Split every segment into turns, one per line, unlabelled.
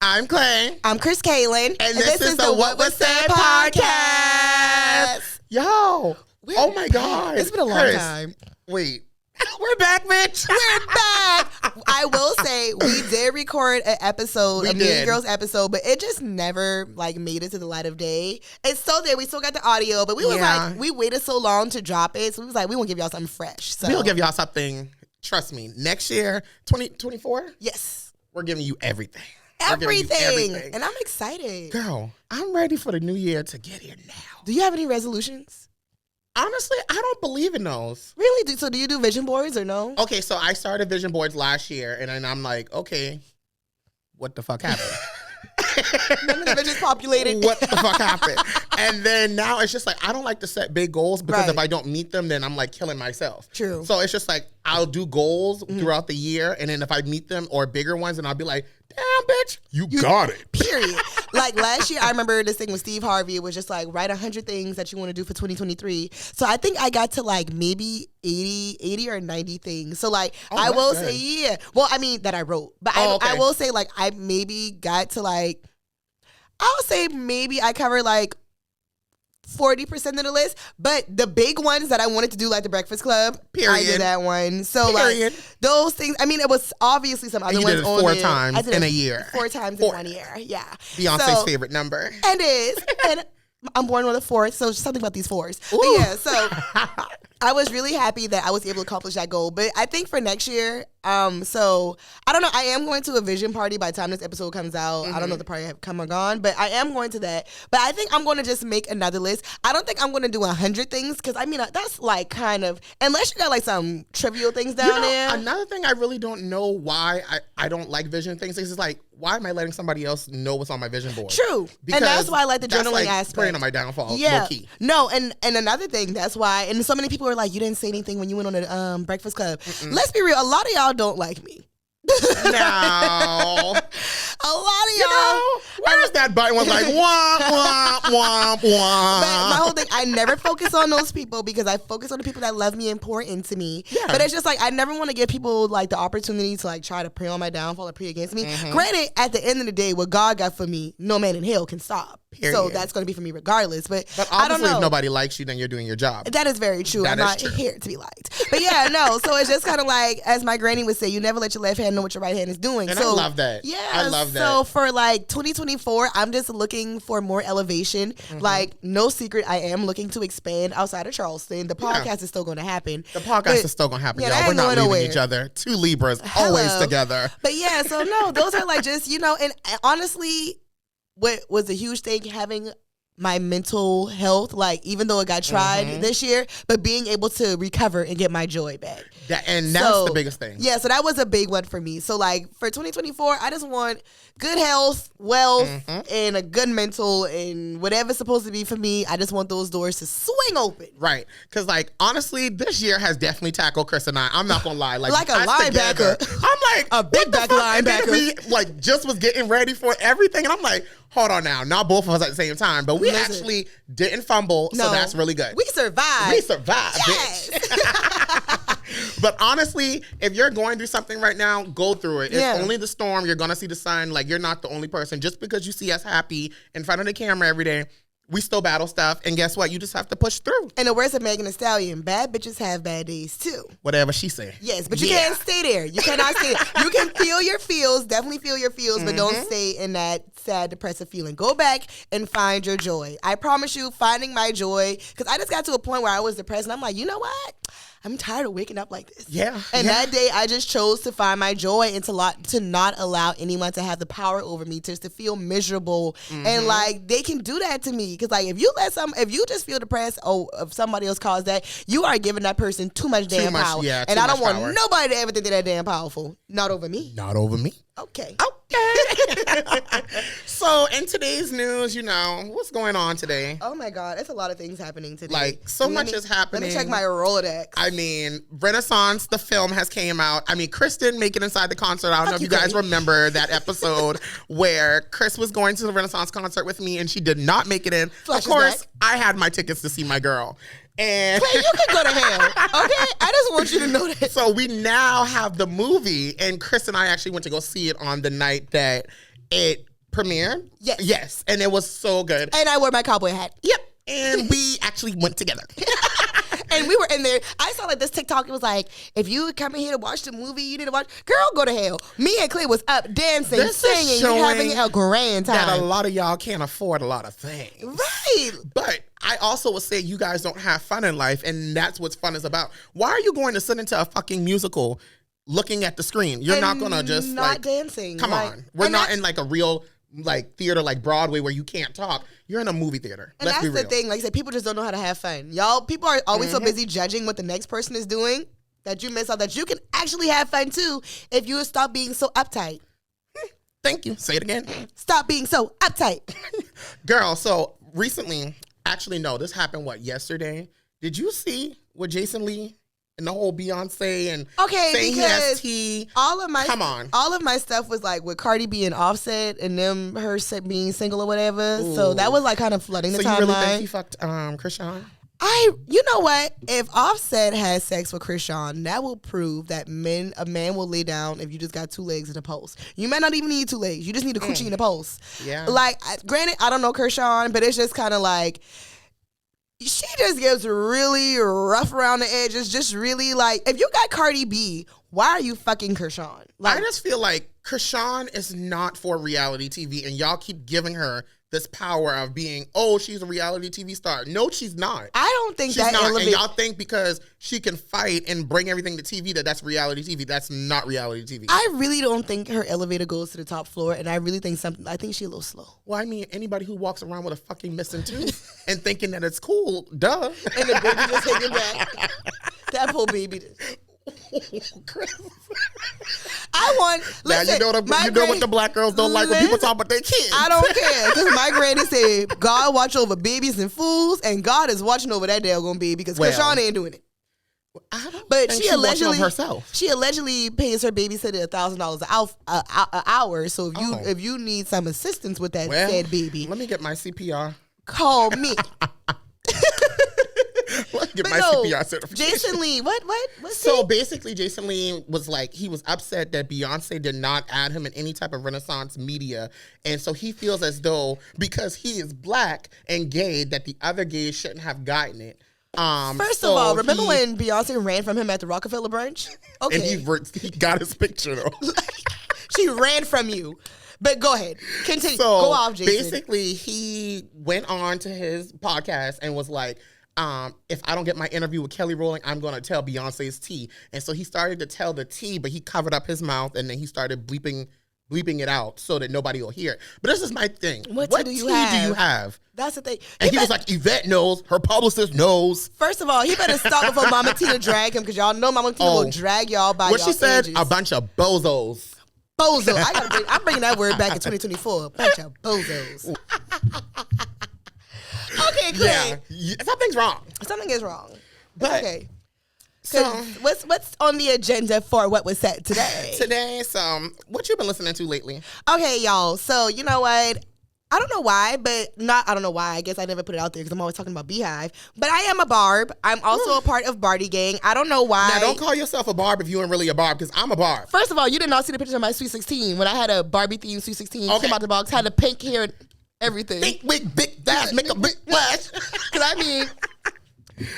I'm Clay.
I'm Kris Kaylin.
And this is the What Was Said podcast. Yo. Oh my God.
It's been a long time.
Wait. We're back, bitch.
We're back. I will say we did record an episode, a Mean Girls episode, but it just never made it to the light of day. It's still there. We still got the audio, but we was we waited so long to drop it. So we was like, we won't give y'all something fresh. So
we'll give y'all something. Trust me. Next year, 2024.
Yes.
We're giving you everything.
Everything. And I'm excited.
Girl, I'm ready for the new year to get here now.
Do you have any resolutions?
Honestly, I don't believe in those.
Really? So do you do vision boards or no?
Okay, so I started vision boards last year, and then I'm like, okay, what the fuck happened?
None of the visions populated.
What the fuck happened? And then now it's just like, I don't like to set big goals because if I don't meet them, then I'm like killing myself.
True.
So it's just like, I'll do goals throughout the year, and then if I meet them or bigger ones, and I'll be like, damn, bitch, you got it.
Period. Like last year, I remember this thing with Steve Harvey. It was just like, write 100 things that you want to do for 2023. So I think I got to maybe 80 or 90 things. So I will say, yeah. Well, I mean, that I wrote. But I will say I maybe got to I'll say maybe I covered 40% of the list, but the big ones that I wanted to do, like the Breakfast Club, I did that one. So those things. I mean, it was obviously some other ones.
You did it
on
four
there.
times in a year.
4 times in 1 year. Yeah.
Beyonce's favorite number.
And it is. And I'm born with a 4th, so something about these 4s. But yeah, so I was really happy that I was able to accomplish that goal. But I think for next year, so I don't know. I am going to a vision party by the time this episode comes out. I don't know if the party have come or gone, but I am going to that. But I think I'm going to just make another list. I don't think I'm going to do 100 things because I mean that's kind of, unless you got some trivial things down there.
Another thing I really don't know why I don't like vision things is why am I letting somebody else know what's on my vision board?
True. Because and that's why I like the journaling aspect.
Praying on my downfall.
Yeah.
Low key.
No, and another thing, that's why, and so many people are like, you didn't say anything when you went on the Breakfast Club. Let's be real, a lot of y'all don't like me.
No.
A lot of y'all.
Where's that button was like, womp, womp, womp, womp.
But my whole thing, I never focus on those people because I focus on the people that love me and pour into me. Yeah. But it's just I never want to give people the opportunity to try to pray on my downfall or pray against me. Granted, at the end of the day, what God got for me, no man in hell can stop. Period. So that's going to be for me regardless. But I don't know.
If nobody likes you, then you're doing your job.
That is very true. I'm not here to be liked. But yeah, no. So it's just kind of as my granny would say, you never let your left hand know what your right hand is doing.
And I love that.
Yeah.
I love that.
So for 2024, I'm just looking for more elevation. No secret, I am looking to expand outside of Charleston. The podcast is still going to happen.
The podcast is still going to happen, y'all. We're not leaving each other. 2 Libras, always together.
But yeah, so no, those are just, and honestly, what was a huge thing, having my mental health, even though it got tried this year, but being able to recover and get my joy back.
That's the biggest thing.
Yeah, so that was a big one for me. So for 2024, I just want good health, wealth, and a good mental, and whatever's supposed to be for me, I just want those doors to swing open.
Right. Because honestly, this year has definitely tackled Kris and I. I'm not going to lie.
Like a linebacker.
I'm
a big back linebacker.
We just was getting ready for everything. And I'm like, hold on now. Not both of us at the same time. But we actually didn't fumble. So that's really good.
We survived.
Yes. Bitch. But honestly, if you're going through something right now, go through it. It's only the storm. You're going to see the sun. You're not the only person. Just because you see us happy in front of the camera every day, we still battle stuff. And guess what? You just have to push through.
In the words of Megan Thee Stallion, bad bitches have bad days too.
Whatever she say.
Yes, but you can't stay there. You cannot stay there. You can feel your feels, definitely feel your feels, but don't stay in that sad, depressive feeling. Go back and find your joy. I promise you, finding my joy, because I just got to a point where I was depressed and I'm like, you know what? I'm tired of waking up like this.
Yeah.
And that day, I just chose to find my joy and to not allow anyone to have the power over me, just to feel miserable. And they can do that to me. Because if you just feel depressed, if somebody else caused that, you are giving that person too much power.
Yeah,
and I don't want nobody to ever think they're that damn powerful. Not over me.
Not over me.
Okay.
So in today's news, what's going on today?
Oh my God, it's a lot of things happening today.
Much is happening.
Let me check my Rolodex.
I mean, Renaissance, the film has came out. I mean, Kris didn't make it inside the concert. I don't know if you guys remember that episode where Kris was going to the Renaissance concert with me and she did not make it in. Of course, I had my tickets to see my girl. And
Clay, you can go to hell, okay? I just want you to know that.
So we now have the movie, and Kris and I actually went to go see it on the night that it premiere?
Yes.
Yes. And it was so good.
And I wore my cowboy hat.
Yep. And we actually went together.
And we were in there. I saw like this TikTok. It was like, if you come in here to watch the movie, you need to watch. Girl, go to hell. Me and Clay was up dancing, singing, having a grand time.
That a lot of y'all can't afford a lot of things.
Right.
But I also would say you guys don't have fun in life, and that's what fun is about. Why are you going to sit into a fucking musical looking at the screen? You're not going to just
not dancing.
Come on. We're not in like a real like theater like Broadway where you can't talk. You're in a movie theater.
And that's the thing. Like I said, people just don't know how to have fun. Y'all, people are always so busy judging what the next person is doing that you miss out that you can actually have fun too if you stop being so uptight.
Thank you. Say it again.
Stop being so uptight.
Girl, so recently, actually no, this happened yesterday? Did you see what Jason Lee and the whole Beyonce and saying he has tea?
All of my stuff was like with Cardi B and Offset and them being single or whatever. Ooh. So that was like kind of flooding the timeline. So you really think
he fucked Krishan?
You know what? If Offset has sex with Krishan, that will prove that a man will lay down if you just got 2 legs in a post. You might not even need 2 legs. You just need a coochie in a post.
Yeah.
Like, granted, I don't know Krishan, but it's just kind of like, she just gets really rough around the edges. Just really like, if you got Cardi B, why are you fucking Krishan? Like,
I just feel like Krishan is not for reality TV, and y'all keep giving her this power of being, she's a reality TV star. No, she's not.
I don't think
she's not. And y'all think because she can fight and bring everything to TV that's reality TV. That's not reality TV.
I really don't think her elevator goes to the top floor, and I really think I think she's a little slow.
Well, I mean, anybody who walks around with a fucking missing tooth and thinking that it's cool, duh.
And the baby just taking back. That poor baby.
Kris.
Listen,
you know what the black girls don't like when people talk about their kids.
I don't care, because my granny said God watch over babies and fools, and God is watching over that daggone baby because Krishan ain't doing it. But she allegedly pays her babysitter $1,000 an hour. So if you need some assistance with that said baby,
let me get my CPR.
Call me.
CPR certification.
Jason Lee, what?
So basically, Jason Lee was like, he was upset that Beyonce did not add him in any type of Renaissance media. And so he feels as though because he is black and gay, that the other gays shouldn't have gotten it.
First of all, remember when Beyonce ran from him at the Rockefeller brunch? Okay.
And he got his picture, though.
She ran from you. But go ahead. Continue.
So
go off, Jason.
Basically, he went on to his podcast and was like, if I don't get my interview with Kelly Rowland, I'm going to tell Beyonce's tea. And so he started to tell the tea, but he covered up his mouth and then he started bleeping it out so that nobody will hear it. But this is my thing. What tea do you have?
That's the thing.
And he was like, Yvette knows. Her publicist knows.
First of all, he better stop before Mama Tina drag him, because y'all know Mama Tina will drag y'all by
what
y'all
she said,
ages.
a bunch of bozos.
Bozo. I'm bringing that word back in 2024. A bunch of bozos. Okay, Clay.
Yeah. Something's wrong.
Something is wrong.
But,
okay. So what's on the agenda for what was said today?
Today, what you been listening to lately?
Okay, y'all. So you know what? I don't know why, I don't know why. I guess I never put it out there because I'm always talking about Beehive. But I am a Barb. I'm also a part of Barty Gang. I don't know why.
Now, don't call yourself a Barb if you ain't really a Barb, because I'm a Barb.
First of all, you did not see the picture of my Sweet 16 when I had a Barbie themed Sweet 16. Okay. Came out the box, had a pink hair and everything.
Big wig, big dash, make a big flash.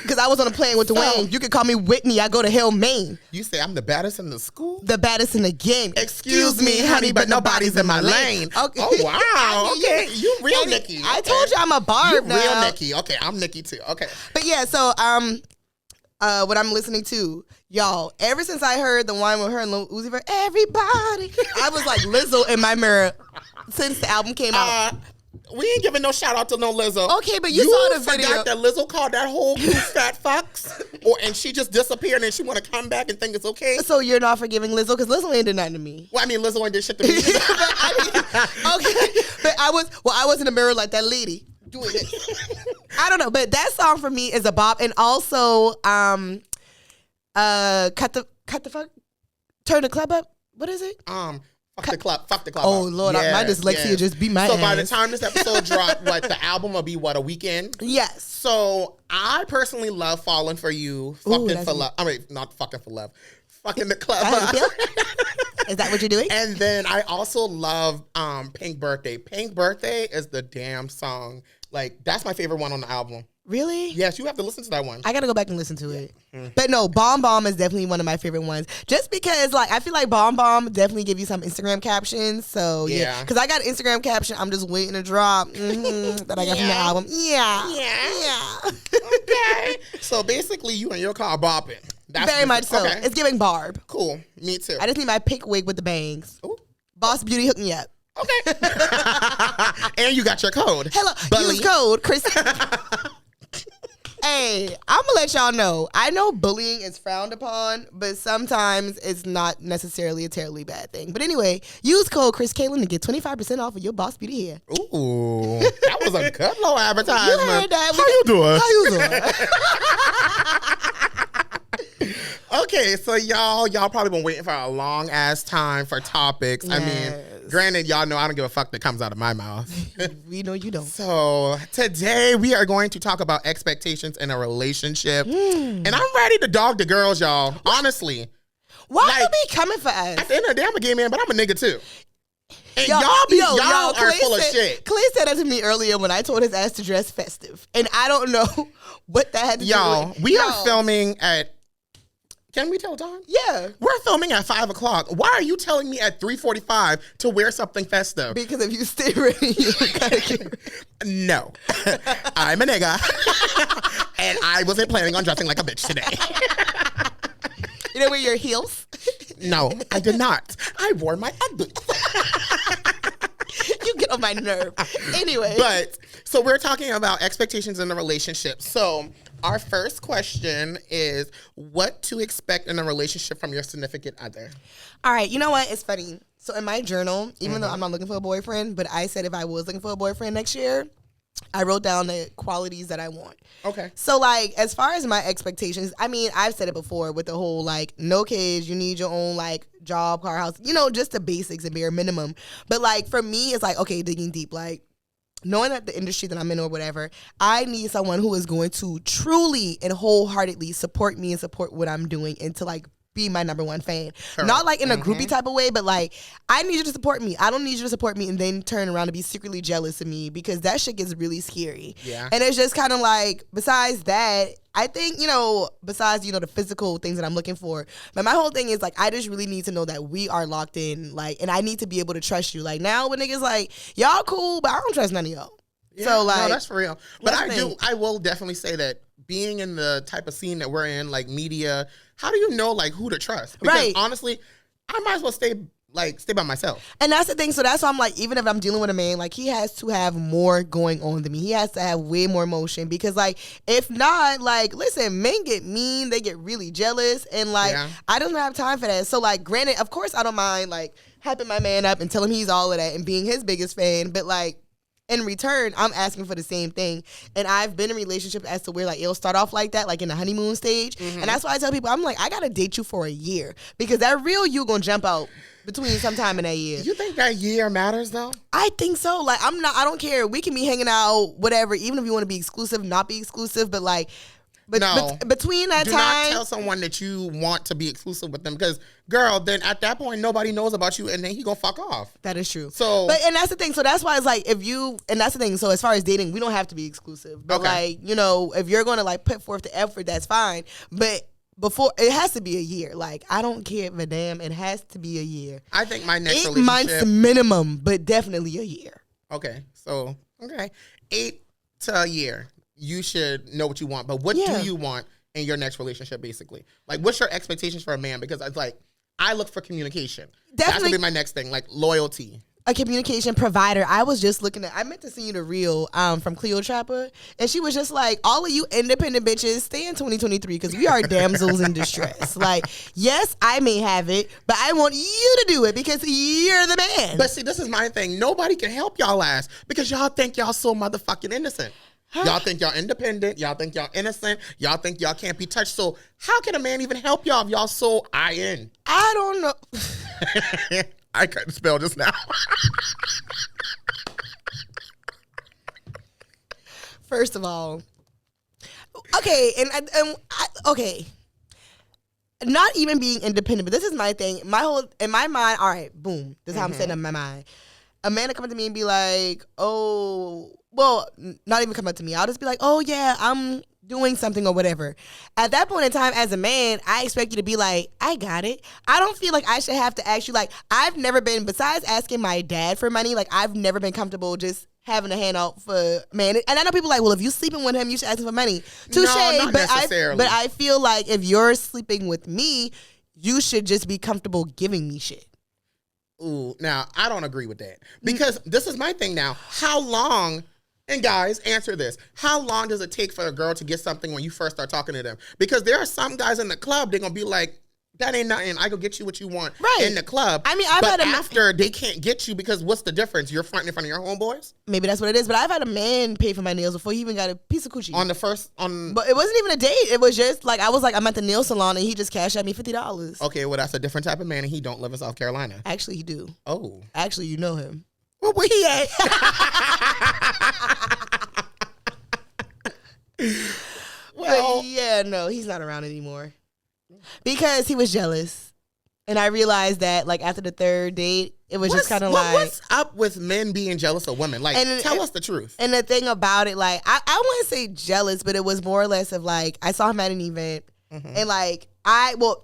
Because I was on a plane with Dwayne. You can call me Whitney. I go to Hill, Maine.
You say I'm the baddest in the school?
The baddest in the game.
Excuse me, honey, but nobody's in my lane. Okay. Oh, wow. Okay. You real Nikki. Okay.
I told you I'm a Barb now.
Real Nikki. Okay, I'm Nikki too. Okay.
But yeah, so what I'm listening to, y'all, ever since I heard the one with her and Lil Uzi Vert, everybody, I was like Lizzo in my mirror since the album came out.
We ain't giving no shout out to no Lizzo.
Okay, but you saw the video.
You forgot that Lizzo called that whole group fat fucks, and she just disappeared, and she want to come back and think it's okay.
So you're not forgiving Lizzo because Lizzo ain't did nothing to me.
Well, I mean, Lizzo ain't did shit to me.
Okay, but I was in the mirror like that lady doing it. I don't know, but that song for me is a bop, and also turn the club up. What is it?
Fuck the club.
Oh, Lord, my dyslexia just beat my ass.
So by the time this episode dropped, the album will be, a weekend?
Yes.
So I personally love Falling For You, Fucking For Love. I mean, not Fucking For Love. Fucking the Club Up.
Is that what you're doing?
And then I also love Pink Birthday. Pink Birthday is the damn song. Like, that's my favorite one on the album.
Really?
Yes, you have to listen to that one.
I gotta go back and listen to it. But no, Bomb Bomb is definitely one of my favorite ones. Just because, like, I feel like Bomb Bomb definitely give you some Instagram captions. So yeah, because I got an Instagram caption. I'm just waiting to drop that I got from the album. Yeah.
Okay. So basically, you and your car bopping. That's
very much so. Okay. It's giving Barb.
Cool. Me too.
I just need my pink wig with the bangs. Ooh. Boss Beauty hook me up.
Okay. And you got your code.
Hello.
Bully.
Use code Kris. Hey, I'm gonna let y'all know. I know bullying is frowned upon, but sometimes it's not necessarily a terribly bad thing. But anyway, use code Kris Kaylin to get 25% off of your Boss Beauty hair.
Ooh, that was a good little advertisement.
You heard that.
How you doing?
How you doing?
Okay, so y'all probably been waiting for a long ass time for topics. Yes. I mean, granted, y'all know I don't give a fuck that comes out of my mouth.
We know you don't.
So today we are going to talk about expectations in a relationship. And I'm ready to dog the girls, y'all. Honestly.
Why you be coming for us?
At the end of the day, I'm a gay man, but I'm a nigga too. And y'all are full of shit.
Clay said that to me earlier when I told his ass to dress festive. And I don't know what that had to do with.
Y'all, we are filming at... Can we tell time?
Yeah.
We're filming at 5 o'clock. Why are you telling me at 3:45 to wear something festive?
Because if you stay ready, you gotta get...
No. I'm a nigga. And I wasn't planning on dressing like a bitch today.
You didn't wear your heels?
No, I did not. I wore my Ugg boots.
You get on my nerve. Anyway.
But, so we're talking about expectations in a relationship. So... our first question is what to expect in a relationship from your significant other.
All right. You know what? It's funny. So in my journal, even though I'm not looking for a boyfriend, but I said if I was looking for a boyfriend next year, I wrote down the qualities that I want.
Okay.
So, like, as far as my expectations, I mean, I've said it before with the whole, like, no kids, you need your own, like, job, car, house, you know, just the basics and bare minimum. But, like, for me, it's like, okay, digging deep, like, knowing that the industry that I'm in or whatever, I need someone who is going to truly and wholeheartedly support me and support what I'm doing and to, like, be my number one fan. Correct. Not like in a groupie type of way, but like, I need you to support me. I don't need you to support me and then turn around and be secretly jealous of me because that shit gets really scary.
Yeah.
And it's just kind of like, besides that, I think, you know, besides, you know, the physical things that I'm looking for, but my whole thing is like, I just really need to know that we are locked in, like, and I need to be able to trust you. Like now when niggas like, y'all cool, but I don't trust none of y'all.
Yeah,
so like,
no, that's for real. But I will definitely say that being in the type of scene that we're in, like media, how do you know like who to trust? Because honestly, I might as well stay by myself.
And that's the thing. So that's why I'm like, even if I'm dealing with a man, like he has to have more going on than me. He has to have way more emotion because like, if not, like, listen, men get mean, they get really jealous, and like, I don't have time for that. So like, granted, of course, I don't mind like hyping my man up and telling him he's all of that and being his biggest fan, but like, in return, I'm asking for the same thing. And I've been in relationships as to where like it'll start off like that, like in the honeymoon stage. And that's why I tell people, I'm like, I gotta date you for a year because that real you gonna jump out between sometime in that year.
You think that year matters though?
I think so. Like I don't care. We can be hanging out, whatever, even if you want to be exclusive, not be exclusive, but like between that
time, do not tell someone that you want to be exclusive with them because, girl, then at that point nobody knows about you, and then he gonna fuck off.
That is true.
So,
and that's the thing. So that's why it's like and that's the thing. So as far as dating, we don't have to be exclusive, but like you know, if you're gonna like put forth the effort, that's fine. But before it has to be a year. Like I don't care, madam. It has to be a year.
I think my next
8 months minimum, but definitely a year.
Okay, so 8 to a year. You should know what you want, but what do you want in your next relationship, basically? Like, what's your expectations for a man? Because it's like, I look for communication. Definitely. That's going to be my next thing, like loyalty.
A communication provider. I was just looking at, I meant to send you the reel from Cleo Trapper, and she was just like, all of you independent bitches, stay in 2023 because we are damsels in distress. Like, yes, I may have it, but I want you to do it because you're the man.
But see, this is my thing. Nobody can help y'all ass because y'all think y'all so motherfucking innocent. Y'all think y'all independent. Y'all think y'all innocent. Y'all think y'all can't be touched. So how can a man even help y'all if y'all so in?
I don't know.
I couldn't spell just now.
First of all, okay, okay. not even being independent, but this is my thing. In my mind, all right, boom. This is how I'm setting up my mind. A man to come up to me and be like, oh, well, not even come up to me. I'll just be like, oh, yeah, I'm doing something or whatever. At that point in time, as a man, I expect you to be like, I got it. I don't feel like I should have to ask you. Like, I've never been, besides asking my dad for money, like, I've never been comfortable just having a handout for man. And I know people are like, well, if you're sleeping with him, you should ask him for money. Touche,
no, not necessarily.
But I feel like if you're sleeping with me, you should just be comfortable giving me shit.
Ooh, now, I don't agree with that. Because this is my thing now. How long, and guys, answer this. How long does it take for a girl to get something when you first start talking to them? Because there are some guys in the club, they're going to be like, that ain't nothing. I go get you what you want in the club.
I mean,
after they can't get you because what's the difference? You're fronting in front of your homeboys?
Maybe that's what it is. But I've had a man pay for my nails before he even got a piece of coochie. But it wasn't even a date. It was just like, I was like, I'm at the nail salon and he just cashed at me $50.
Okay, well, that's a different type of man and he don't live in South Carolina.
Actually, he do.
Oh.
Actually, you know him.
Well, where he at?
Well, yeah, no, he's not around anymore. Because he was jealous. And I realized that, like, after the third date, it was just kind of like...
What's up with men being jealous of women? Like, tell us the truth.
And the thing about it, like, I wouldn't say jealous, but it was more or less of, like, I saw him at an event. And, like,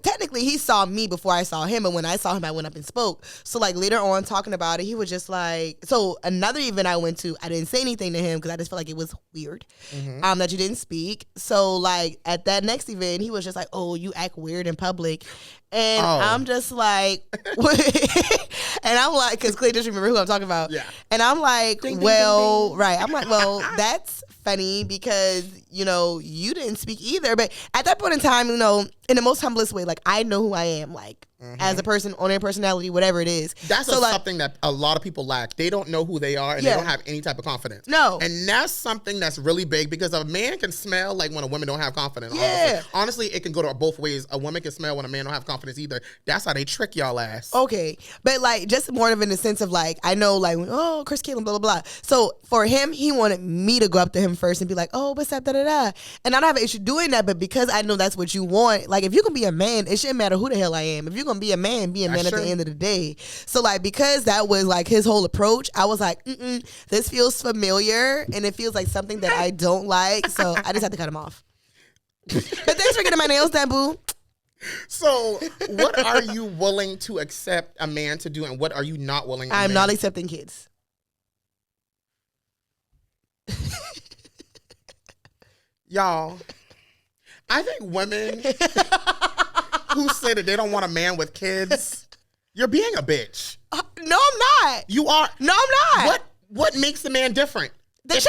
technically, he saw me before I saw him. And when I saw him, I went up and spoke. So, like, later on, talking about it, he was just like... So, another event I went to, I didn't say anything to him because I just felt like it was weird that you didn't speak. So, like, at that next event, he was just like, oh, you act weird in public. And I'm just like... And I'm like... Because Clay just remember who I'm talking about. Yeah. And I'm like, ding, well... Ding, ding. Right. I'm like, well, that's funny because, you know, you didn't speak either. But at that point in time, you know, in the most humblest way, like, I know who I am, like, as a person, on their personality, whatever it is.
That's something that a lot of people lack. They don't know who they are, and they don't have any type of confidence.
No.
And that's something that's really big, because a man can smell, like, when a woman don't have confidence.
Yeah.
Honestly, it can go to both ways. A woman can smell when a man don't have confidence either. That's how they trick y'all ass.
Okay. But, like, just more of in the sense of, like, I know, like, oh, Kris Kaylin, blah, blah, blah. So, for him, he wanted me to go up to him first and be like, oh, what's up, da-da-da. And I don't have an issue doing that, but because I know that's what you want, like, if you can be a man, it shouldn't matter who the hell I am. If you're going to be a man, be a man at the end of the day. So, like, because that was, like, his whole approach, I was like, this feels familiar, and it feels like something that I don't like, so I just had to cut him off. But thanks for getting my nails done, boo.
So, what are you willing to accept a man to do, and what are you not willing to do?
I'm not accepting kids.
Y'all, I think women who say that they don't want a man with kids, you're being a bitch.
No, I'm not.
You are.
No, I'm not.
What makes the man different?
The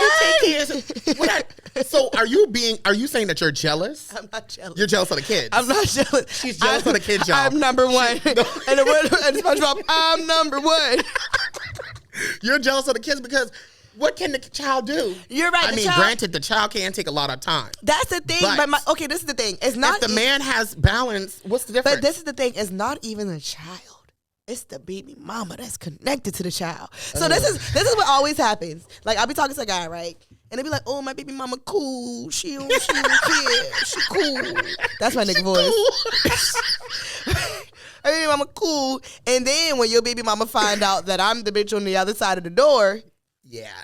child.
So are you saying that you're jealous?
I'm not jealous.
You're jealous of the kids.
I'm not jealous.
She's jealous of the kids, y'all.
I'm number one. And SpongeBob, I'm number one.
You're jealous of the kids because what can the child do?
You're right.
I mean, granted, the child can take a lot of time.
That's the thing. But okay, this is the thing. It's not.
If the man has balance, what's the difference?
But this is the thing. It's not even the child. It's the baby mama that's connected to the child. So this is what always happens. Like, I'll be talking to a guy, right? And they be like, oh, my baby mama cool. She don't care. She cool. That's my nigga voice. My baby mama cool. And then when your baby mama find out that I'm the bitch on the other side of the door,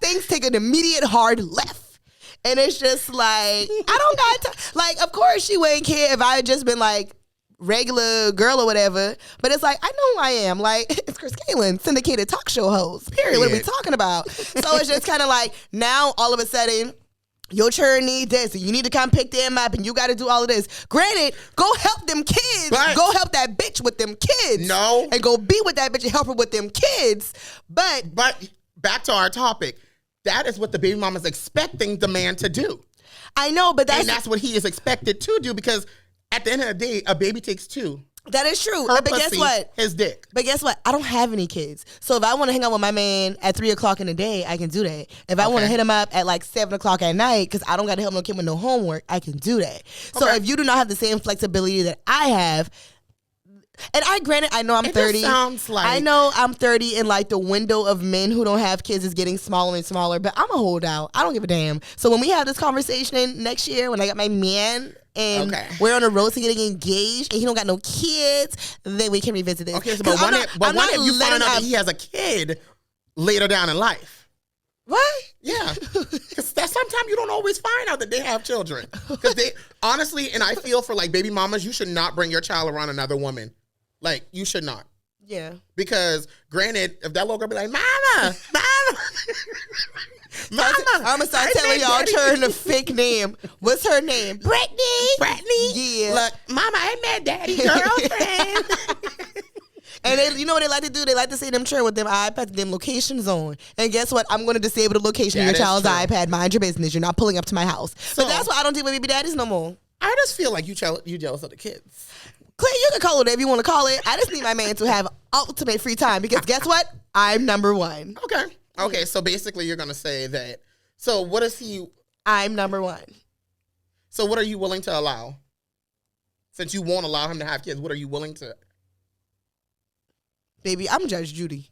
things take an immediate hard left. And it's just like, I don't got time. Like, of course she wouldn't care if I had just been like, regular girl or whatever, but it's like, I know who I am. Like, it's Kris Kaylin, syndicated talk show host. Period. What are we talking about? So it's just kind of like, now all of a sudden, your children need this, and you need to come pick them up, and you got to do all of this. Granted, go help them kids. Go help that bitch with them kids.
No.
And go be with that bitch and help her with them kids. But
back to our topic, that is what the baby mama's expecting the man to do.
I know, but
that's what he is expected to do, because at the end of the day, a baby takes two.
That is true.
Her
but
pussy,
guess what?
His dick.
But guess what? I don't have any kids. So if I want to hang out with my man at 3 o'clock in the day, I can do that. If I want to hit him up at like 7 o'clock at night, because I don't got to help no kid with no homework, I can do that. So if you do not have the same flexibility that I have, and I know I'm 30.
Sounds like,
I know I'm 30, and like the window of men who don't have kids is getting smaller and smaller, but I'm a holdout. I don't give a damn. So when we have this conversation next year, when I got my man, and we're on the road to getting engaged and he don't got no kids, then we can revisit this.
Okay, so but what if you find out that he has a kid later down in life?
What?
Yeah, because sometimes you don't always find out that they have children. Because they honestly, and I feel for like baby mamas, you should not bring your child around another woman. Like, you should not.
Yeah.
Because granted, if that little girl be like, Mama.
I'm gonna start telling y'all her fake name. What's her name? Brittany. Yeah.
Look, Mama, I met Daddy girlfriend.
And they, you know what they like to do? They like to say them churn with them iPads, them locations on. And guess what? I'm going to disable the location of your child's iPad. Mind your business. You're not pulling up to my house. But that's why I don't deal with baby daddies no more.
I just feel like you jealous of the kids.
Clay, you can call it whatever you want to call it. I just need my man to have ultimate free time because guess what? I'm number one.
Okay. So basically, you're going to say that. So what is he?
I'm number one.
So what are you willing to allow? Since you won't allow him to have kids, what are you willing to?
Baby, I'm Judge Judy.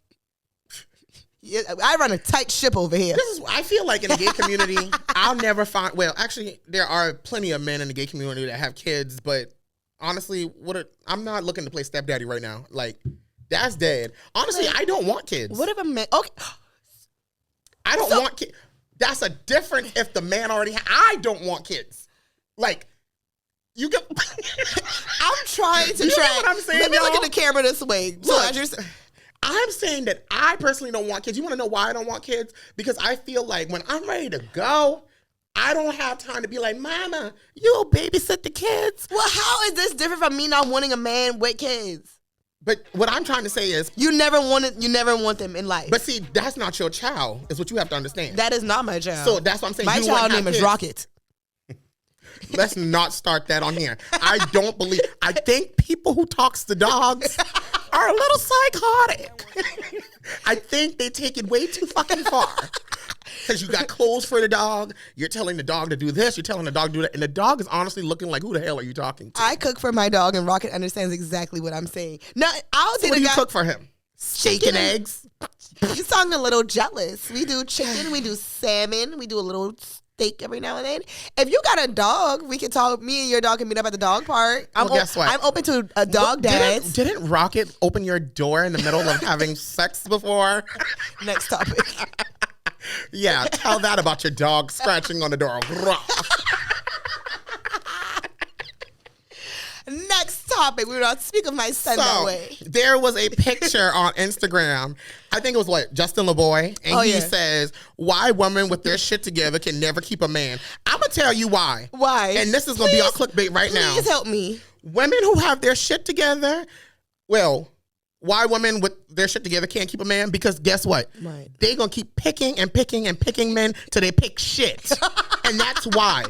I run a tight ship over here.
I feel like in the gay community, I'll never find. Well, actually, there are plenty of men in the gay community that have kids, but honestly, I'm not looking to play stepdaddy right now. Like, that's dead. Honestly, I don't want kids.
What if a man? Okay,
I don't want kids. That's a difference if the man already. I don't want kids. Like. You get.
I'm trying to. You know what I'm saying? Let me look at the camera this way.
I'm saying that I personally don't want kids. You want to know why I don't want kids? Because I feel like when I'm ready to go, I don't have time to be like, Mama, you'll babysit the kids.
Well, how is this different from me not wanting a man with kids?
But what I'm trying to say is,
you never want them in life.
But see, that's not your child. Is what you have to understand.
That is not my child.
So that's what I'm saying.
My child name is Rocket.
Let's not start that on here. I think people who talks to dogs are a little psychotic. I think they take it way too fucking far. Because you got clothes for the dog. You're telling the dog to do this. You're telling the dog to do that. And the dog is honestly looking like, who the hell are you talking to?
I cook for my dog and Rocket understands exactly what I'm saying. Now,
what do you cook for him? Chicken eggs?
You sound a little jealous. We do chicken. We do salmon. We do a little steak every now and then. If you got a dog, we can talk. Me and your dog can meet up at the dog park.
Guess what?
I'm open to a dog dance.
Didn't Rocket open your door in the middle of having sex before?
Next topic.
Yeah, tell that about your dog scratching on the door.
Next topic. We will not speak of my son that way.
There was a picture on Instagram. I think it was Justin LeBoy. And he says, why women with their shit together can never keep a man. I'm going to tell you why.
Why?
And this is going to be our clickbait right now.
Please help me.
Women who have their shit together, why women with their shit together can't keep a man? Because guess what?
Right.
They're going to keep picking and picking and picking men till they pick shit. And that's why.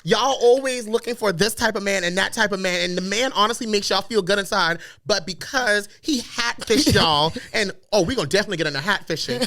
Y'all always looking for this type of man and that type of man. And the man honestly makes y'all feel good inside. But because he hatfished y'all, and we're going to definitely get into hatfishing.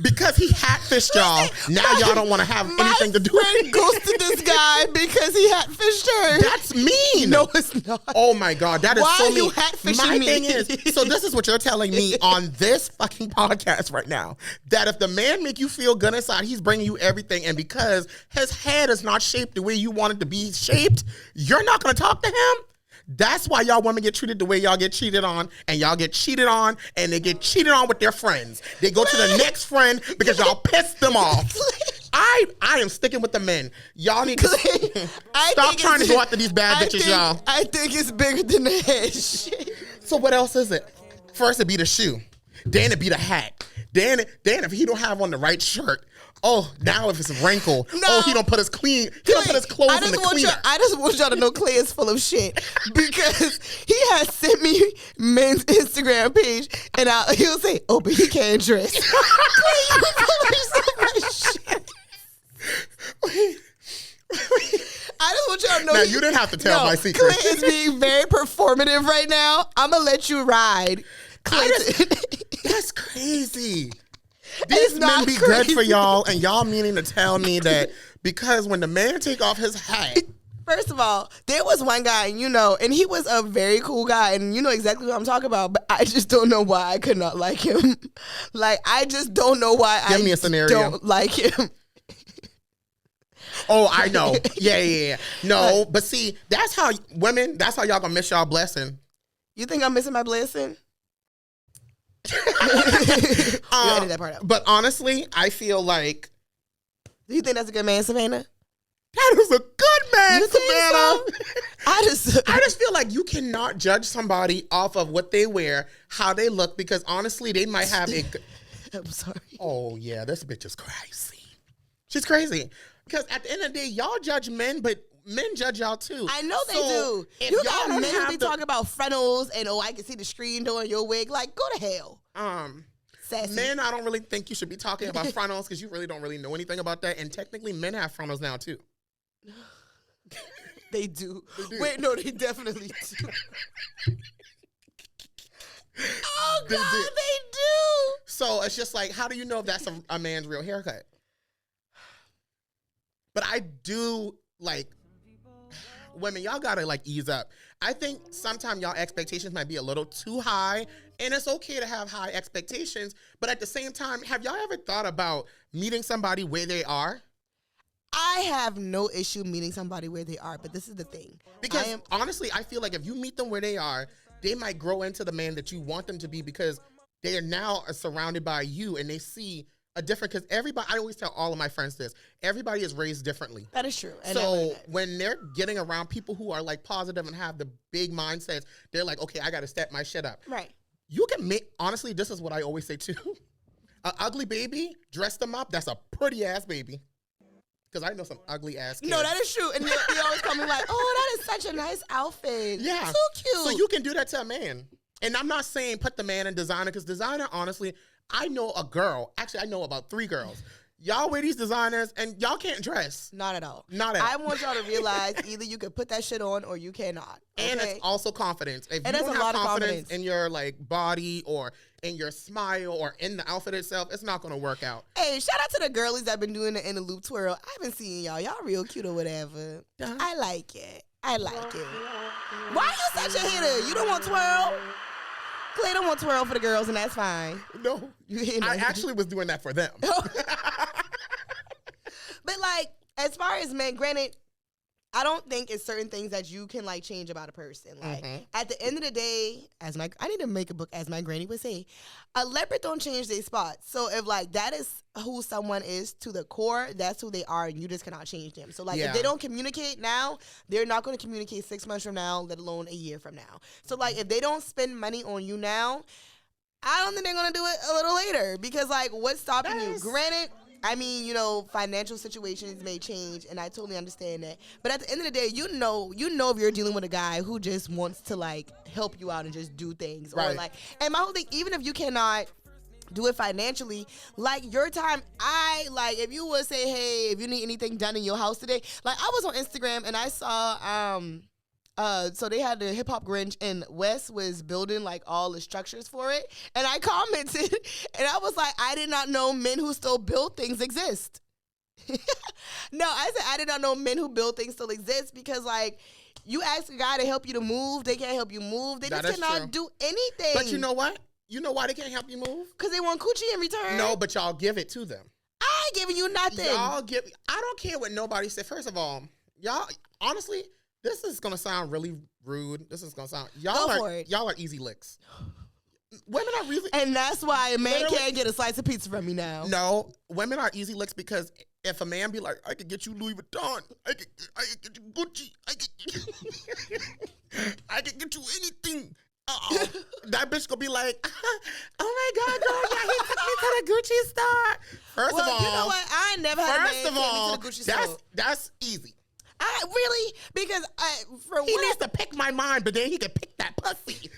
Because he hatfished y'all, now y'all don't want to have anything to do with it.
My friend ghosted this guy because he hatfished her.
That's mean.
No, it's not.
Oh my God, that is so mean.
Why are you hatfishing
me? My
thing
is, so this is what you're telling me on this fucking podcast right now. That if the man make you feel good inside, he's bringing you everything. And because his head is not shaped the way you want it to be shaped, you're not going to talk to him? That's why y'all women get treated the way y'all get cheated on, and y'all get cheated on, and they get cheated on with their friends. They go to the next friend because y'all pissed them off. I am sticking with the men. Y'all need to stop trying to go after these bad bitches, y'all.
I think it's bigger than the head.
So what else is it? First, it'd be the shoe. Then it'd be the hat. Then if he don't have on the right shirt. Oh, now if it's a wrinkle. No. He don't put his clothes in the cleaner.
I just want y'all to know Clay is full of shit because he has sent me men's Instagram page and he'll say, but he can't dress. Clay, you full of so much shit. I just want y'all to know.
Now, you didn't have to tell my secret.
Clay is being very performative right now. I'm going to let you ride.
That's crazy. These men be good for y'all, and y'all meaning to tell me that because when the man take off his hat.
First of all, there was one guy, and he was a very cool guy, and you know exactly what I'm talking about, but I just don't know why I could not like him. Like, I just don't know why
Give me a scenario.
Don't like him.
Oh, I know. Yeah. No, but see, that's how y'all gonna miss y'all blessing.
You think I'm missing my blessing? You edit that part out.
But honestly, I feel like.
Do you think that's a good man, Savannah?
That is a good man, Savannah.
So?
I just feel like you cannot judge somebody off of what they wear, how they look, because honestly, they might have a.
I'm sorry.
Oh yeah, this bitch is crazy. She's crazy. Because at the end of the day, y'all judge men, but men judge y'all too.
I know they do.
If
you
y'all
got men who be talking about frontals and I can see the screen door in your wig. Like, go to hell. Sassy.
Men, I don't really think you should be talking about frontals because you really don't really know anything about that. And technically, men have frontals now too.
They do. Wait, no, they definitely do. Oh, God, they do.
So it's just like, how do you know if that's a man's real haircut? But I do, like, women, y'all gotta, like, ease up. I think sometimes y'all expectations might be a little too high, and it's okay to have high expectations, but at the same time, have y'all ever thought about meeting somebody where they are?
I have no issue meeting somebody where they are, but this is the thing.
Because honestly, I feel like if you meet them where they are, they might grow into the man that you want them to be because they are now surrounded by you and they see a different, because everybody, I always tell all of my friends this, everybody is raised differently.
That is true.
So when they're getting around people who are like positive and have the big mindsets, they're like, okay, I got to step my shit up.
Right.
You can make, honestly, this is what I always say too. An ugly baby, dress them up, that's a pretty ass baby. Because I know some ugly ass kids.
No, that is true. And they always call me like, oh, that is such a nice outfit.
Yeah.
So cute.
So you can do that to a man. And I'm not saying put the man in designer, because designer, honestly, I know a girl. Actually, I know about 3 girls. Y'all wear these designers and y'all can't dress.
Not at all.
Not at all.
I want y'all to realize either you can put that shit on or you cannot. Okay?
And it's also confidence. If you don't have confidence in your like body or in your smile or in the outfit itself, it's not going to work out.
Hey, shout out to the girlies that been doing the in the loop twirl. I've been seeing y'all. Y'all real cute or whatever. I like it. I like it. Why you such a hitter? You don't want twirl? Clay don't want twirl for the girls, and that's fine.
No. I actually was doing that for them.
But like, as far as men, granted, I don't think it's certain things that you can like change about a person. Like at the end of the day, I need to make a book, as my granny would say, a leopard don't change their spots. So if like that is who someone is to the core, that's who they are, and you just cannot change them. So like if they don't communicate now, they're not going to communicate 6 months from now, let alone a year from now. So like if they don't spend money on you now, I don't think they're going to do it a little later, because like what's stopping you? Granted, I mean, you know, financial situations may change, and I totally understand that. But at the end of the day, you know if you're dealing with a guy who just wants to like help you out and just do things, or like, and my whole thing, even if you cannot do it financially, like your time, if you would say, hey, if you need anything done in your house today, like I was on Instagram and I saw so they had the Hip Hop Grinch, and Wes was building like all the structures for it. And I commented, and I was like, I did not know men who still build things exist. No, I said I did not know men who build things still exist, because like you ask a guy to help you to move, they can't help you move. They just cannot do anything.
But you know what? You know why they can't help you move?
Because they want coochie in return.
No, but y'all give it to them.
I ain't giving you nothing.
I don't care what nobody said. First of all, y'all, honestly, this is gonna sound really rude. This is gonna sound y'all are easy licks. Women are really,
and that's why a man can't get a slice of pizza from me now.
No, women are easy licks, because if a man be like, I could get you Louis Vuitton, I could get you Gucci, I could get you anything. That bitch gonna be like, oh my God, girl, yeah, he took me to the Gucci store. First of all,
you know what? I ain't never had a man take me to the Gucci store.
That's easy.
I really, because
he needs to pick my mind, but then he can pick that pussy.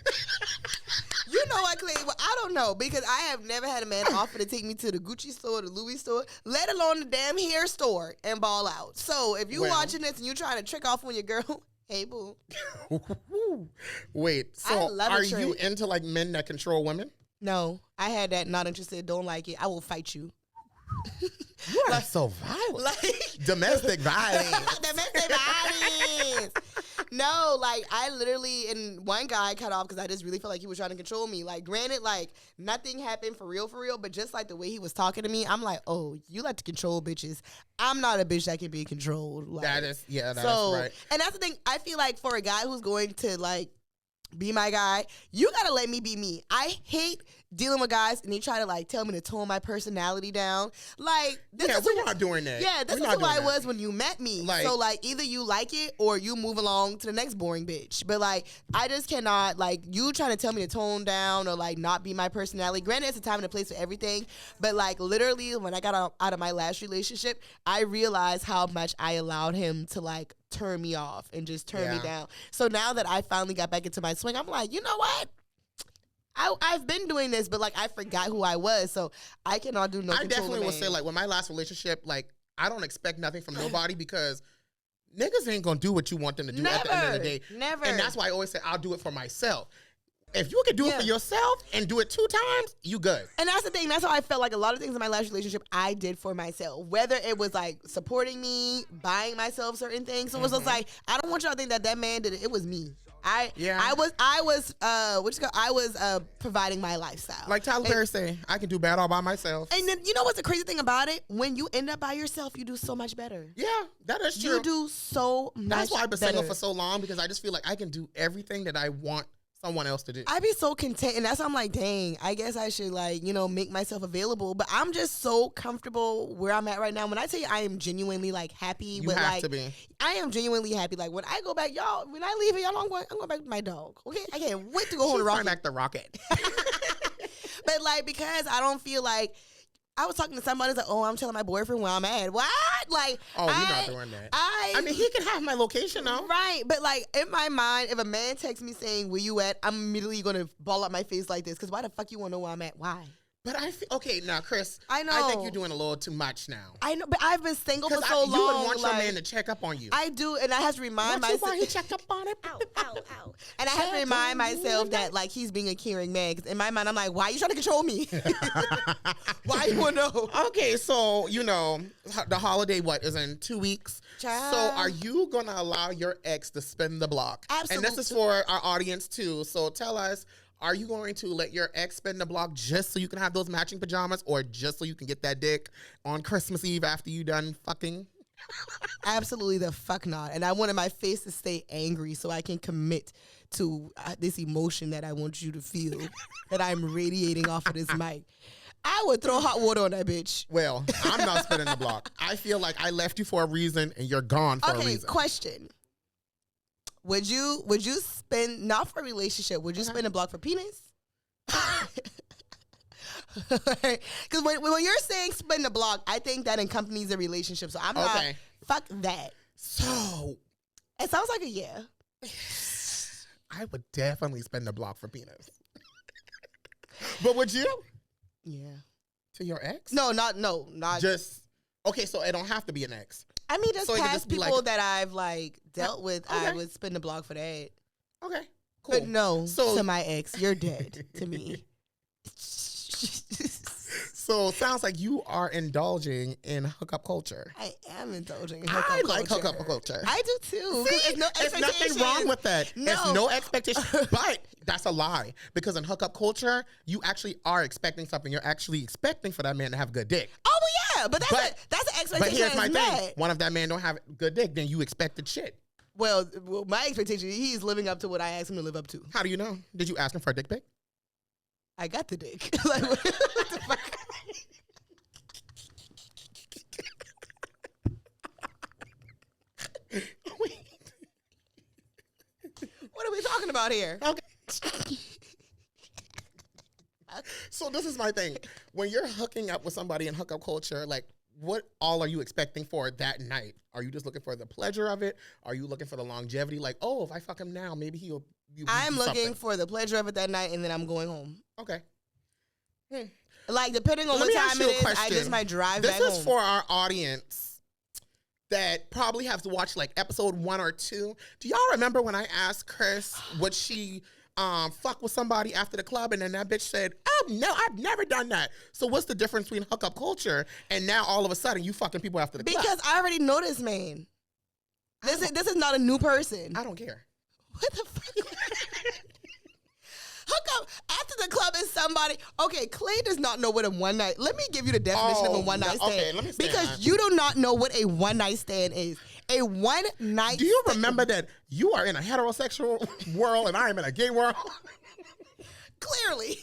You know what, Clay? Well, I don't know, because I have never had a man offer to take me to the Gucci store, the Louis store, let alone the damn hair store, and ball out. So if you watching this and you trying to trick off on your girl, hey boo.
Wait, so are you into like men that control women?
No, I had that, not interested, don't like it. I will fight you.
You are so violent. Like, domestic violence.
Domestic violence. No, like I literally, and one guy cut off because I just really felt like he was trying to control me. Like, granted, like nothing happened for real, but just like the way he was talking to me, I'm like, oh, you like to control bitches. I'm not a bitch that can be controlled. Like,
that's right.
And that's the thing. I feel like for a guy who's going to like be my guy, you gotta let me be me. I hate dealing with guys and they try to like tell me to tone my personality down. Like,
we're not doing that.
Yeah, this is who I was when you met me. Like, so like either you like it or you move along to the next boring bitch. But like I just cannot, like, you trying to tell me to tone down or like not be my personality. Granted, it's a time and a place for everything, but like literally when I got out of my last relationship, I realized how much I allowed him to like turn me off and just turn me down. So now that I finally got back into my swing, I'm like, you know what? I've been doing this, but like I forgot who I was, so I cannot do no.
I definitely will say, like, with my last relationship, like I don't expect nothing from nobody because niggas ain't gonna do what you want them to do at the end of the day.
Never.
And that's why I always say I'll do it for myself. If you can do it for yourself and do it 2 times, you good.
And that's the thing. That's how I felt like a lot of things in my last relationship I did for myself. Whether it was like supporting me, buying myself certain things. So it was just like, I don't want y'all to think that man did it. It was me. I was providing my lifestyle.
Like Tyler Perry say, I can do bad all by myself.
And then you know what's the crazy thing about it? When you end up by yourself, you do so much better.
Yeah, that is true.
You do so much better.
That's why I've been single for so long, because I just feel like I can do everything that I want someone else to do.
I'd be so content, and that's why I'm like, dang, I guess I should like, make myself available. But I'm just so comfortable where I'm at right now. When I tell you I am genuinely like happy,
you have to be.
I am genuinely happy. Like when I go back, y'all, when I leave here, y'all, I'm going back with my dog. Okay, I can't wait to go home to Rocket.
Back the Rocket.
But like, because I don't feel like. I was talking to somebody like, oh, I'm telling my boyfriend where I'm at. What? Like,
oh, you're not doing that. I mean, he can have my location though.
Right. But like in my mind, if a man texts me saying, where you at? I'm immediately going to ball up my face like this. Because why the fuck you want to know where I'm at? Why?
But I feel, okay, now, Kris,
I know.
I think you're doing a little too much now.
I know, but I've been single for so long.
You would want your man to check up on you.
I do, and I have to remind myself.
Why he checked up on it?
Ow, ow, ow. And I have to remind myself that, like, he's being a caring man. Because in my mind, I'm like, why are you trying to control me? Why you want to know?
Okay, so, the holiday, is in 2 weeks?
Child.
So are you going to allow your ex to spin the block?
Absolutely.
And this is for our audience, too. So tell us, are you going to let your ex spin the block just so you can have those matching pajamas, or just so you can get that dick on Christmas Eve after you done fucking?
Absolutely the fuck not. And I wanted my face to stay angry so I can commit to this emotion that I want you to feel that I'm radiating off of this mic. I would throw hot water on that bitch.
Well, I'm not spinning the block. I feel like I left you for a reason and you're gone for a reason.
Okay, question. Would you spend, not for a relationship, would you spend a block for penis? Because when you're saying spend a block, I think that accompanies a relationship. So I'm not, fuck that.
So.
It sounds like a yeah.
I would definitely spend a block for penis. But would you?
Yeah.
To your ex?
No, not.
Just, okay, so it don't have to be an ex.
I mean, just past people that I've like dealt with, I would spend a block for that.
Okay, cool.
But no, to my ex, you're dead to me.
So it sounds like you are indulging in hookup culture.
I am indulging in hookup culture.
I like hookup culture.
I do too.
See, there's nothing wrong with that.
No.
There's no expectation. But that's a lie. Because in hookup culture, you actually are expecting something. You're actually expecting for that man to have good dick.
Oh, well, yeah. But that's an expectation.
But here's my thing. One of that man don't have good dick, then you expected shit.
Well, my expectation, he's living up to what I asked him to live up to.
How do you know? Did you ask him for a dick pic?
I got the dick. Like, what the fuck? What are we talking about here?
Okay. So this is my thing. When you're hooking up with somebody in hookup culture, like, what all are you expecting for that night? Are you just looking for the pleasure of it? Are you looking for the longevity? Like, oh, if I fuck him now, maybe he'll.
I'm looking for the pleasure of it that night, and then I'm going home.
Okay.
Like, depending on what time it is, I just might drive back home.
This is for our audience that probably have to watch like episode 1 or 2. Do y'all remember when I asked Kris would she fuck with somebody after the club, and then that bitch said, "Oh no, I've never done that." So what's the difference between hookup culture and now all of a sudden you fucking people after the club?
Because I already know this man. This is not a new person.
I don't care.
What the fuck? Hook up after the club is somebody. Okay, Clay does not know what a one night. Let me give you the definition of a one night stand.
Okay, let me stand.
Because you do not know what a one night stand is. A one night.
Do you remember that you are in a heterosexual world and I am in a gay world?
Clearly.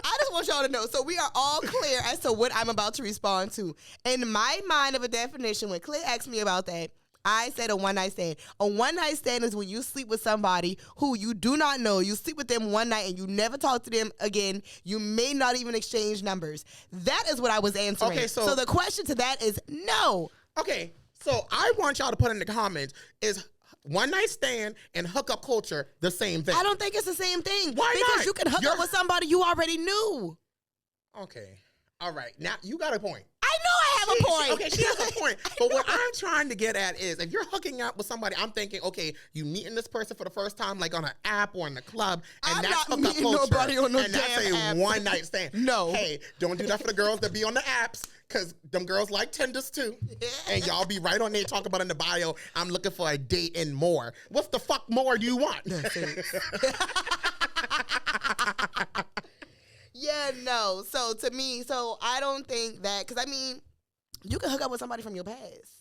I just want y'all to know. So we are all clear as to what I'm about to respond to. In my mind of a definition, when Clay asked me about that, I said a one-night stand. A one-night stand is when you sleep with somebody who you do not know. You sleep with them one night and you never talk to them again. You may not even exchange numbers. That is what I was answering. Okay, so the question to that is no.
Okay, so I want y'all to put in the comments, is one-night stand and hookup culture the same thing?
I don't think it's the same thing.
Why not?
Because you can hook up with somebody you already knew.
Okay. All right. Now, you got a point.
I know I have a point.
Okay, she has a point. But what I'm trying to get at is, if you're hooking up with somebody, I'm thinking, okay, you meeting this person for the first time, like on an app or in the club, and that's hookup culture.
Nobody on no
and that's a one-night stand.
No.
Hey, don't do that for the girls that be on the apps, because them girls like Tinders too. And y'all be right on there talking about in the bio, I'm looking for a date and more. What the fuck more do you want?
Yeah, no. So to me, I don't think that, because I mean, you can hook up with somebody from your past.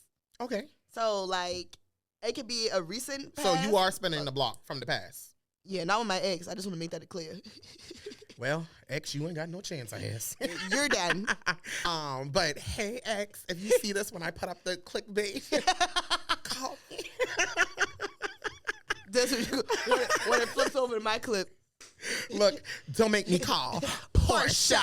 Okay.
So like, it could be a recent past.
So you are spinning the block from the past.
Yeah, not with my ex. I just want to make that clear.
Well, ex, you ain't got no chance, I guess.
You're done.
But hey, ex, if you see this when I put up the clickbait, call me.
That's what you, when it flips over to my clip.
Look, don't make me call Portia.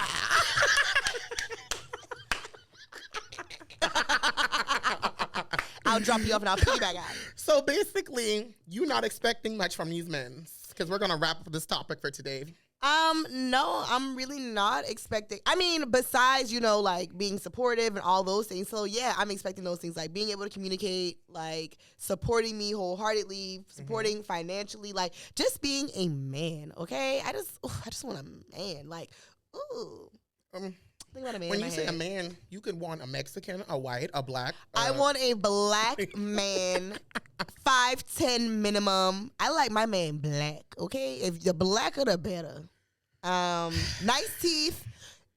I'll drop you off and I'll piggyback out.
So basically, you're not expecting much from these men, because we're gonna wrap up this topic for today.
No, I'm really not expecting. I mean, besides, like being supportive and all those things. So yeah, I'm expecting those things, like being able to communicate, like supporting me wholeheartedly, supporting financially, like just being a man. Okay, I just want a man. Like, ooh. Think about a man.
When you say a man, you could want a Mexican, a white, a black.
I want a black man, 5'10" minimum. I like my man black. Okay, if the blacker the better. Nice teeth,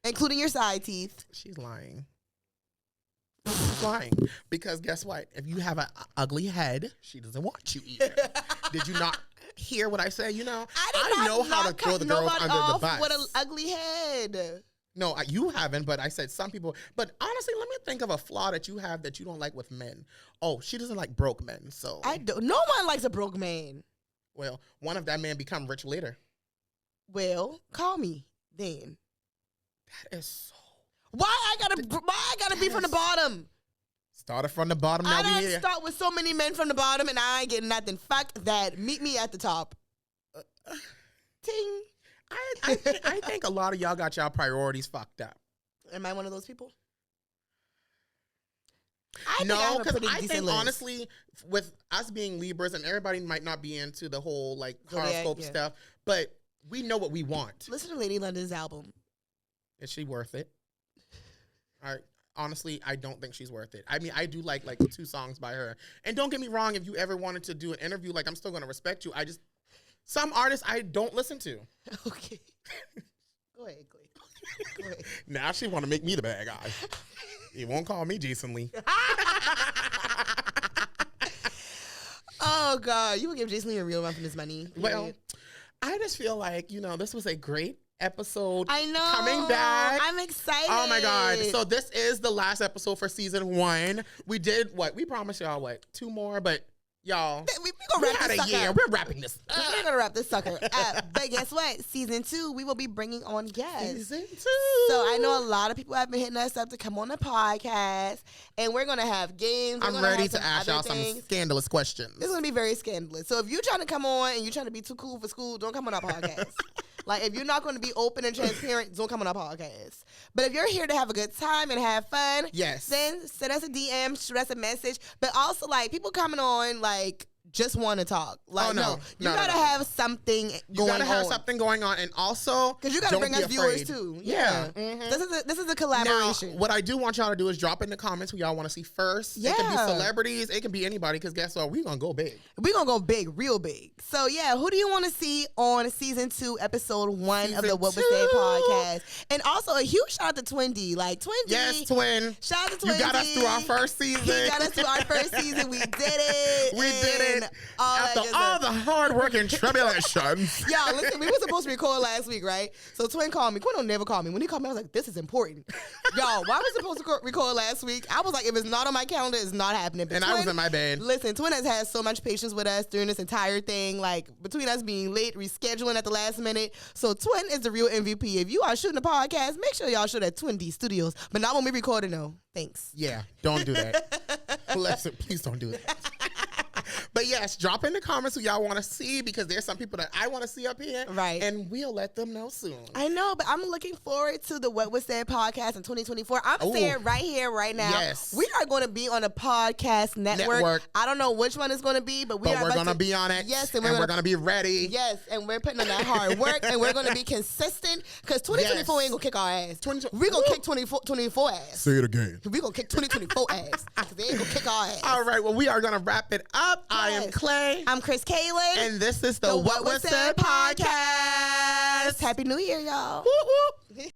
including your side teeth.
She's lying. She's lying, because guess what? If you have an ugly head, she doesn't want you either. Did you not hear what I said? I know how to throw the girls under the bus.
With an ugly head.
No, you haven't, but I said some people. But honestly, let me think of a flaw that you have that you don't like with men. Oh, she doesn't like broke men, so.
I don't. No one likes a broke man.
Well, one of that man become rich later.
Well, call me then.
That is so.
Why I gotta be from the bottom?
Started from the bottom. Now
I
we here.
Start with so many men from the bottom, and I ain't getting nothing. Fuck that. Meet me at the top. Ting.
I think a lot of y'all got y'all priorities fucked up.
Am I one of those people?
No, because I think honestly, with us being Libras, and everybody might not be into the whole like horoscope stuff, but we know what we want.
Listen to Lady London's album.
Is she worth it? Honestly, I don't think she's worth it. I mean, I do like 2 songs by her. And don't get me wrong, if you ever wanted to do an interview, like, I'm still going to respect you. Some artists I don't listen to.
Okay. Go ahead, Clay. Go ahead.
Now she want to make me the bad guy. He won't call me Jason Lee.
Oh, God. You will give Jason Lee a real run for his money.
Well, I just feel like, this was a great episode.
I know.
Coming back.
I'm excited.
Oh, my God. So this is the last episode for season 1. We did what? We promised y'all 2 more, but y'all,
we gonna wrap this sucker.
We're wrapping this up.
We're gonna wrap this sucker up. But guess what? Season 2, we will be bringing on guests.
Season 2.
So I know a lot of people have been hitting us up to come on the podcast, and we're gonna have games.
I'm ready to ask y'all some scandalous questions.
It's gonna be very scandalous. So if you're trying to come on and you're trying to be too cool for school, don't come on our podcast. Like, if you're not going to be open and transparent, don't come on our podcast. But if you're here to have a good time and have fun,
yes,
then send us a DM, shoot us a message. But also, like, people coming on, like, just want to talk. Like, no. You gotta have something going on.
You gotta have something going on, and also
because you gotta bring us viewers too. Yeah. This is a collaboration.
Now, what I do want y'all to do is drop in the comments who y'all want to see first. Yeah. It can be celebrities. It can be anybody. Because guess what? We're gonna go big.
We're gonna go big, real big. So yeah, who do you want to see on season 2, episode 1 of the What Was Said podcast? And also a huge shout out to Twin D. Like Twin D.
Yes, Twin.
Shout out to Twin D.
You got us through our first season.
He got us through our first season. We did it.
We did it. After all the hard work and tribulations.
Y'all, listen, we were supposed to record last week, right? So Twin called me. Twin don't never call me. When he called me, I was like, this is important. Y'all, why was supposed to record last week? I was like, if it's not on my calendar, it's not happening. But
and Twin, I was in my bed.
Listen, Twin has had so much patience with us during this entire thing. Like, between us being late, rescheduling at the last minute. So Twin is the real MVP. If you are shooting a podcast, make sure y'all shoot at Twin D Studios. But not when we record it, no. Thanks.
Yeah, don't do that. Please don't do that. But yes, drop in the comments who y'all want to see, because there's some people that I want to see up here.
Right.
And we'll let them know soon.
I know, but I'm looking forward to the What Was Said podcast in 2024. I'm saying right here, right now. Yes. We are going to be on a podcast network. I don't know which one it's going to be, but we're
going to be on it.
Yes.
And we're going to be ready.
Yes. And we're putting in that hard work, and we're going to be consistent, because 2024 ain't going to kick our ass. We're going to kick 2024 ass.
Say it again.
We're going to kick 2024 ass, because they ain't going to kick our ass.
All right. Well, we are going to wrap it up. Yes. I am Clay.
I'm Kris Kaylin.
And this is the What Was Said podcast.
Happy New Year, y'all.
Whoop, whoop.